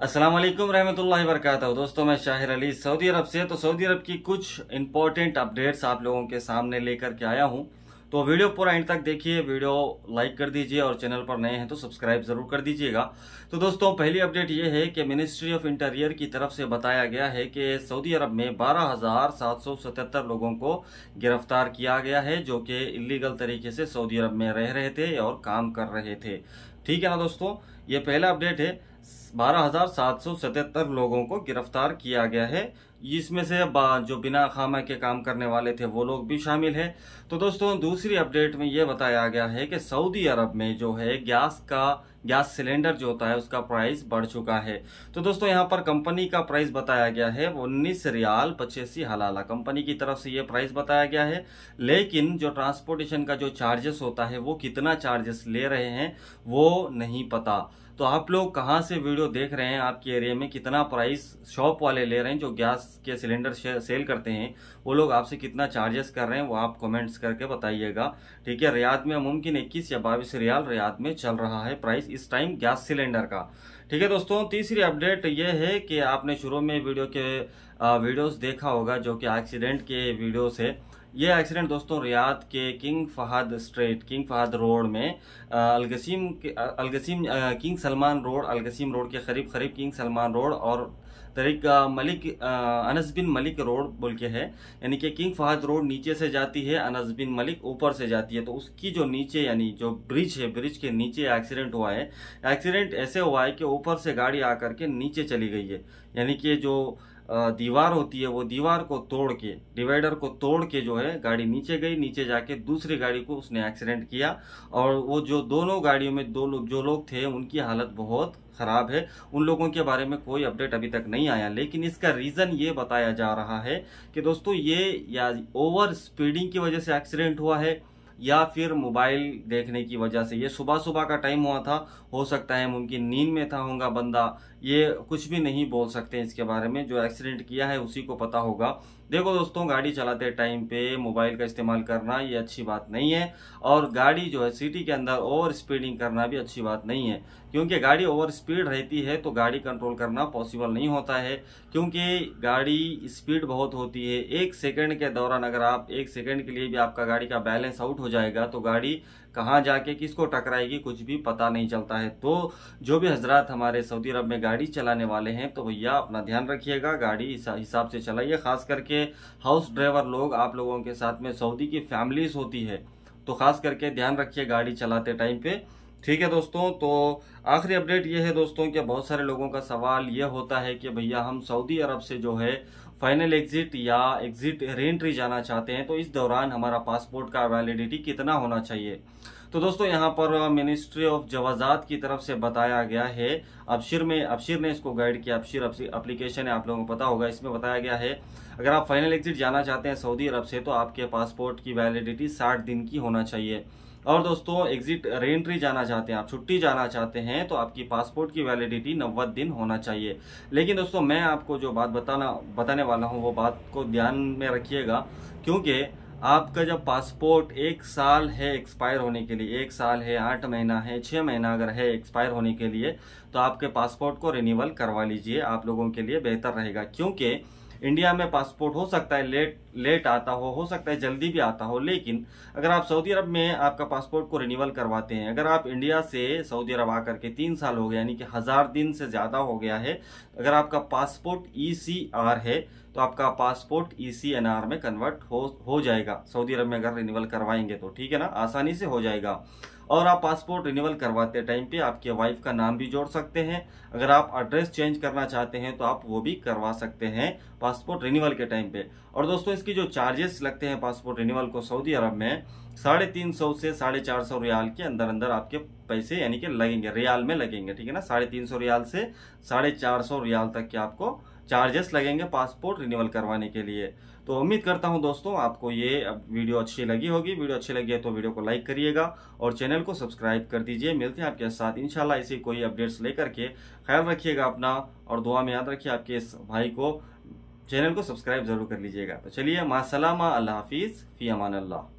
अस्सलाम वालेकुम रहमतुल्लाहि व बरकातहू। दोस्तों मैं शाहिर अली सऊदी अरब से। तो सऊदी अरब की कुछ इंपॉर्टेंट अपडेट्स आप लोगों के सामने लेकर के आया हूं। तो वीडियो पूरा एंड तक देखिए, वीडियो लाइक कर दीजिए और चैनल पर नए हैं तो सब्सक्राइब जरूर कर दीजिएगा। तो दोस्तों पहली अपडेट ये है कि मिनिस्ट्री ऑफ इंटीरियर की तरफ से बताया गया है कि सऊदी अरब में 12,777 लोगों को गिरफ्तार किया गया है जो कि इलीगल तरीके से सऊदी अरब में रह रहे थे और काम कर रहे थे। ठीक है ना दोस्तों, ये पहला अपडेट है। 12,777 लोगों को गिरफ्तार किया गया है, इसमें से जो बिना खामा के काम करने वाले थे वो लोग भी शामिल हैं। तो दोस्तों दूसरी अपडेट में ये बताया गया है कि सऊदी अरब में जो है गैस सिलेंडर जो होता है उसका प्राइस बढ़ चुका है। तो दोस्तों यहाँ पर कंपनी का प्राइस बताया गया है 19 रियाल 85 हलाला, कंपनी की तरफ से ये प्राइस बताया गया है। लेकिन जो ट्रांसपोर्टेशन का जो चार्जेस होता है वो कितना चार्जेस ले रहे हैं वो नहीं पता। तो आप लोग कहाँ से वीडियो देख रहे हैं, आपके एरिया में कितना प्राइस शॉप वाले ले रहे हैं, जो गैस के सिलेंडर सेल करते हैं वो लोग आपसे कितना चार्जेस कर रहे हैं वो आप कमेंट्स करके बताइएगा। ठीक है, रियाद में मुमकिन 21 या 22 रियाल रियाद में चल रहा है प्राइस इस टाइम गैस सिलेंडर का। ठीक है दोस्तों, तीसरी अपडेट ये है कि आपने शुरू में वीडियोस देखा होगा जो कि एक्सीडेंट के वीडियोस है। ये एक्सीडेंट दोस्तों रियाद के किंग फहद रोड में किंग सलमान रोड अलगसीम रोड के करीब किंग सलमान रोड और अनस बिन मलिक रोड बोल के है, यानी कि किंग फहद रोड नीचे से जाती है, अनस बिन मलिक ऊपर से जाती है। तो उसकी जो नीचे यानी जो ब्रिज है, ब्रिज के नीचे एक्सीडेंट हुआ है। एक्सीडेंट ऐसे हुआ है कि ऊपर से गाड़ी आकर के नीचे चली गई है, यानी कि जो दीवार होती है वो दीवार को तोड़ के, डिवाइडर को तोड़ के जो है गाड़ी नीचे गई, नीचे जाके दूसरी गाड़ी को उसने एक्सीडेंट किया। और वो जो दोनों गाड़ियों में जो लोग थे उनकी हालत बहुत खराब है। उन लोगों के बारे में कोई अपडेट अभी तक नहीं आया, लेकिन इसका रीजन ये बताया जा रहा है कि दोस्तों ये या ओवर स्पीडिंग की वजह से एक्सीडेंट हुआ है या फिर मोबाइल देखने की वजह से। ये सुबह सुबह का टाइम हुआ था, हो सकता है मुमकिन नींद में था होगा बंदा, ये कुछ भी नहीं बोल सकते इसके बारे में। जो एक्सीडेंट किया है उसी को पता होगा। देखो दोस्तों, गाड़ी चलाते टाइम पे मोबाइल का इस्तेमाल करना ये अच्छी बात नहीं है, और गाड़ी जो है सिटी के अंदर ओवर स्पीडिंग करना भी अच्छी बात नहीं है, क्योंकि गाड़ी ओवर स्पीड रहती है तो गाड़ी कंट्रोल करना पॉसिबल नहीं होता है, क्योंकि गाड़ी स्पीड बहुत होती है। एक सेकंड के दौरान अगर आप एक सेकंड के लिए भी आपका गाड़ी का बैलेंस आउट हो जाएगा तो गाड़ी कहाँ जाके किसको टकराएगी कुछ भी पता नहीं चलता है। तो जो भी हजरात हमारे सऊदी अरब में गाड़ी चलाने वाले हैं तो भैया अपना ध्यान रखिएगा, गाड़ी इस हिसाब से चलाइए। खास करके हाउस ड्राइवर लोग, आप लोगों के साथ में सऊदी की फैमिलीज होती है तो खास करके ध्यान रखिए गाड़ी चलाते टाइम पे। ठीक है दोस्तों, तो आखिरी अपडेट ये है दोस्तों कि बहुत सारे लोगों का सवाल ये होता है कि भैया हम सऊदी अरब से जो है फाइनल एग्जिट या एग्जिट रीएंट्री जाना चाहते हैं, तो इस दौरान हमारा पासपोर्ट का वैलिडिटी कितना होना चाहिए। तो दोस्तों यहाँ पर मिनिस्ट्री ऑफ जवाजात की तरफ से बताया गया है, अबशिर ने इसको गाइड किया। अबशिर एप्लीकेशन है, आप लोगों को पता होगा। इसमें बताया गया है अगर आप फाइनल एग्जिट जाना चाहते हैं सऊदी अरब से तो आपके पासपोर्ट की वैलिडिटी 60 दिन की होना चाहिए। और दोस्तों एग्जिट रीएंट्री जाना चाहते हैं, आप छुट्टी जाना चाहते हैं तो आपकी पासपोर्ट की वैलिडिटी 90 दिन होना चाहिए। लेकिन दोस्तों मैं आपको जो बात बताने वाला हूँ वो बात को ध्यान में रखिएगा, क्योंकि आपका जब पासपोर्ट 1 साल है एक्सपायर होने के लिए, 1 साल है, 8 महीना है, 6 महीना अगर है एक्सपायर होने के लिए, तो आपके पासपोर्ट को रिन्यूअल करवा लीजिए, आप लोगों के लिए बेहतर रहेगा। क्योंकि इंडिया में पासपोर्ट हो सकता है लेट आता हो सकता है जल्दी भी आता हो, लेकिन अगर आप सऊदी अरब में आपका पासपोर्ट को रिन्यूअल करवाते हैं, अगर आप इंडिया से सऊदी अरब आकर के 3 साल हो गया यानी कि 1000 दिन से ज्यादा हो गया है, अगर आपका पासपोर्ट ECR है तो आपका पासपोर्ट ECNR में कन्वर्ट हो जाएगा सऊदी अरब में अगर रिन्यूअल करवाएंगे तो। ठीक है ना, आसानी से हो जाएगा। और आप पासपोर्ट रिन्यूअल करवाते टाइम पे आपके वाइफ का नाम भी जोड़ सकते हैं। अगर आप एड्रेस चेंज करना चाहते हैं तो आप वो भी करवा सकते हैं पासपोर्ट रिन्यूअल के टाइम पे। और दोस्तों इसकी जो चार्जेस लगते हैं पासपोर्ट रिन्यूअल को सऊदी अरब में 350 से 450 रियाल के अंदर आपके पैसे यानी कि लगेंगे, रियाल में लगेंगे। ठीक है ना, 350 रियाल से 450 रियाल तक के आपको चार्जेस लगेंगे पासपोर्ट रिन्यूअल करवाने के लिए। तो उम्मीद करता हूं दोस्तों आपको ये वीडियो अच्छी लगी होगी। वीडियो अच्छी लगी है तो वीडियो को लाइक करिएगा और चैनल को सब्सक्राइब कर दीजिए। मिलते हैं आपके साथ इंशाल्लाह ऐसी कोई अपडेट्स लेकर के। ख्याल रखिएगा अपना और दुआ में याद रखिए आपके इस भाई को। चैनल को सब्सक्राइब जरूर कर लीजिएगा। तो चलिए मासलामा, अल्लाह हाफिज, फी अमान अल्लाह।